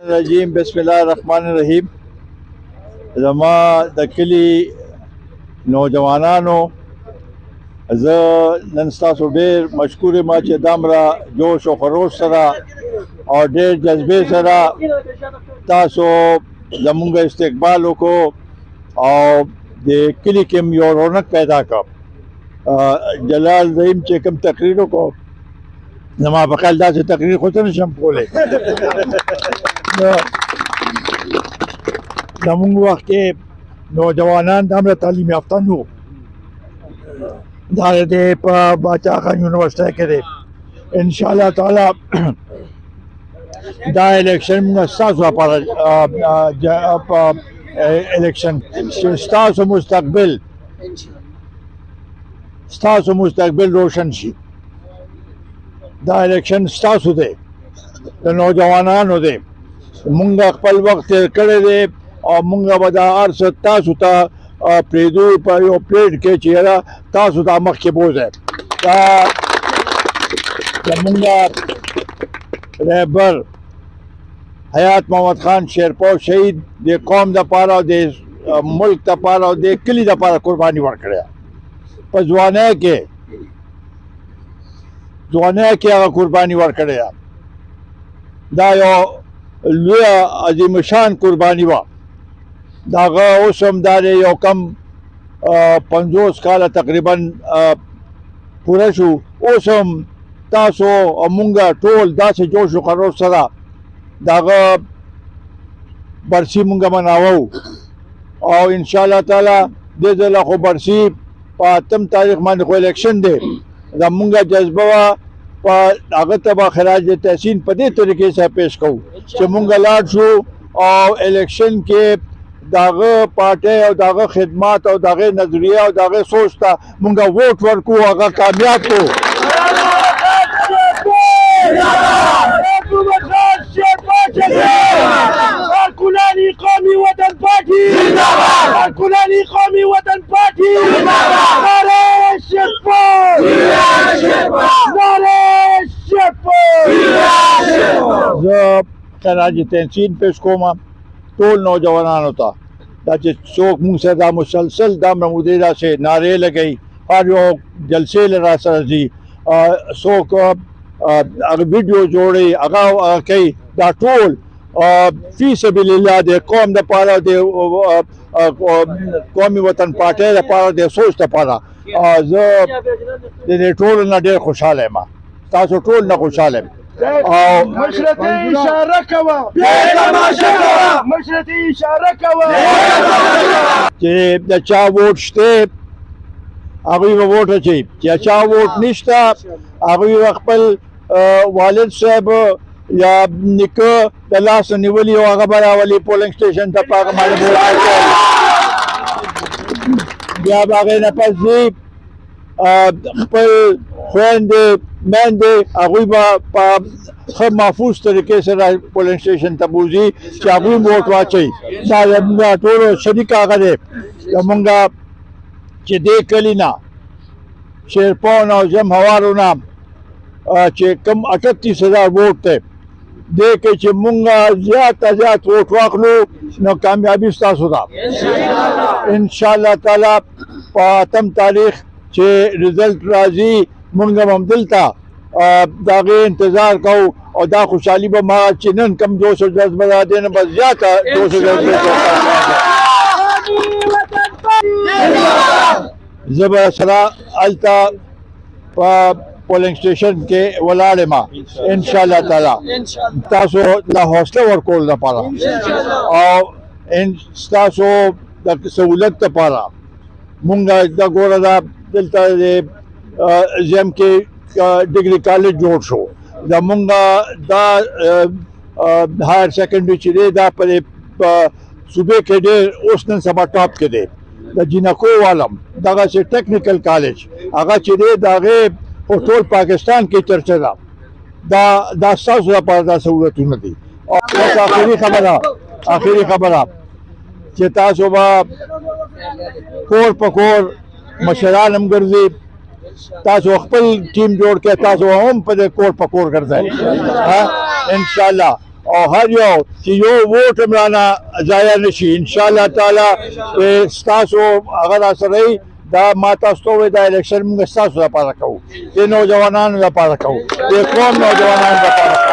रजीम बिस्मिल्लाहिर्रहमानिर्रहीम। زما د کلي نوجوانانو زه نن ستاسو ډېر مشکور یم چې دومره جوش او خروش سره او ډېر جذبې سره تاسو زموږ استقبال وکړو او د کلي کې یو رونق پیدا کړ. جلال زعیم چې کوم تقریر وکړو زما په خیال داسې تقریر خو څه نشم کولی. زموږ وخت کې نوجوانان دومره تعلیم یافته نه وو. دا د په باچا خان یونیورسټۍ کې دی. انشاءالله تعالی دا الیکشن موږ ستاسو لپاره الیکشن چې ستاسو مستقبل روشن شي. دا الیکشن ستاسو دی، د نوجوانانو دی. مونږ خپل وخت تیر کړی دی او مونږ به دا هر څه تاسو ته پرېږدو په یو پلیټ کې چې یاره تاسو دا مخکې بوځئ. دا زمونږ رهبر حیات محمد خان شیرپو شهید د قوم دپاره او د ملک دپاره او د کلي دپاره قرباني ورکړې. په ځوانۍ کې هغه قرباني ورکړې. دا یو لویه عظیم شان قرباني وه. د هغه اوس هم دا دی یو کم 50 کاله تقریبا پوره شو. اوس هم تاسو او مونږ ټول داسې جوش و خروش سره د هغه برسي مونږ مناوو او انشاءالله تعالی دې ځله خو برسي په 8 تاریخ باندې خو الیکشن دی. زمونږ جذبه وه په هغه ته به خراج تحسین په دې طریقې سره پیش کوو چې مونږ لاړ شو او الیکشن کې د هغه پارټۍ او د هغه خدمات او د هغې نظریه او د هغې سوچ ته مونږ ووټ ورکړو، هغه کامیاب کړو. کارکنان قومی وطن پارٹی کارکنان قومی وطن پارٹی نعرہ شرپور نعرہ شرپور. زه خراج تحسین پیش کوم ټول نوجوانانو ته دا چې څوک موږ سره دا مسلسل دومره مودې داسې نارې لګوي، هر یو جلسې له را سره ځي، څوک هغه ویډیو جوړوي، هغه کوي. دا ټول فی سبیل الله د قوم دپاره د قومي وطن پارټۍ دپاره د سوچ دپاره. زه د دې ټولو نه ډېر خوشحاله یم، تاسو ټول نه خوشحاله یم. مشرتي اشاره کوه مشرتي اشاره کوه چې د چا ووټ شته هغوی به ووټ اچوي، چې چا ووټ نشته هغوی به خپل والد صاحب یا نیکه د لاسه نیولي او هغه به راولي پولنګ سټیشن ته په هغه باندې ووټ اچوي. بیا به هغې نه پس ځي خپل خویندې میندې هغوی به په ښه محفوظ طریقې سره پولنګ سټیشن ته بوځي چې هغوی ووټ واچوي. دا زموږ ټولو شریک هغه دی زموږ چې دې کلي نه شیرپو نه او زم هوارو نه چې کوم 38,000 ووټ دی دې کې چې مونږ زیات ووټ واخلو نو کامیابي ستاسو ده انشاءالله تعالی. په 8 تاریخ چې رزلټ راځي مونږ هم همدلته د هغې انتظار کوو او دا خوشحالي به ما چې نن کم جوش او جذبه ده دې نه به زیاته جوش او جذبه زه به سره هلته په پولنګ سټیشن کې ولاړ یم انشاءالله تعالی تاسو له حوصله ورکولو لپاره او ستاسو د سهولت لپاره. مونږ د ګوره دا دلته د زم کې ډګري کالج جوړ شو. زمونږ دا هایر سیکنډري چې دی دا په صوبې کې ډېر اوس نن سبا ټاپ کې دی. د جینکو والم دغسې ټیکنیکل کالج هغه چې دی د هغې په ټول پاکستان کې چرچه ده. دا ستاسو لپاره دا سهولتونه دي. او آخري خبره چې تاسو به کور په کور مشران هم ګرځي، تاسو خپل ټیم جوړ کړئ، تاسو هم په کور په کور ګرځئ ان شاء الله. او هر یو چې یو ووټ هم رانه ضایع نه شي انشاءالله تعالی ستاسو هغه راسره دا ما تاسو ته وایي دا الیکشن موږ ستاسو لپاره کوو د نوجوانانو لپاره کوو د قوم نوجوانانو لپاره کوو